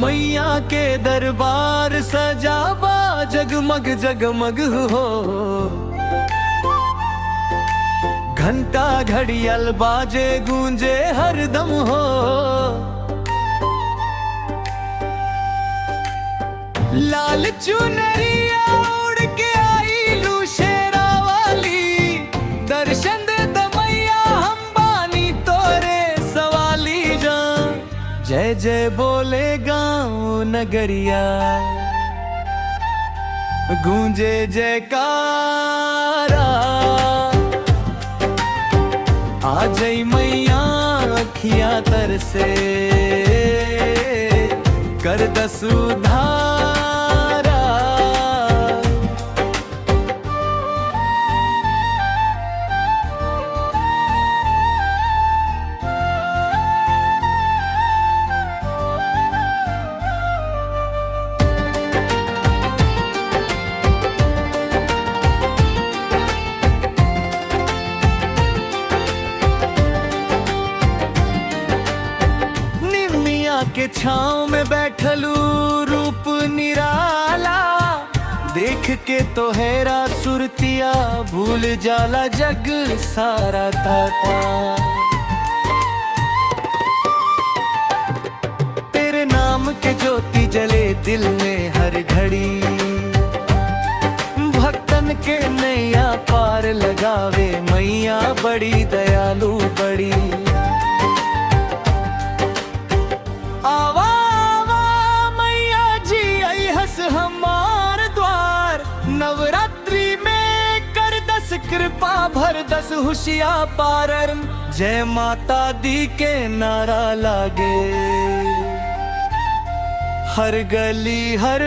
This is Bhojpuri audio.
मैया के दरबार सजावा जगमग जगमग हो। घंटा घड़ियाल बाजे गूंजे हरदम हो। लाल चुनरिया उड़ के आई लू शेरा वाली, दर्शन दे दमैया हम बानी तोरे सवाली जा। जय जय बोले गाँव नगरिया, गूंजे जयकारा। आ जई मैया अखियां तरसे, कर दस उधारा। के छाँव में बैठलू रूप निराला, देख के तो हैरा सुरतिया भूल जाला जग सारा ताता। तेरे नाम के ज्योति जले दिल में हर घड़ी, भक्तन के नैया पार लगावे मैया बड़ी दयालु बड़ी। आवा आवा मैया जी आई हस हमार द्वार, नवरात्रि में कर दस कृपा भर दस हुशिया पार। जय माता दी के नारा लागे हर गली हर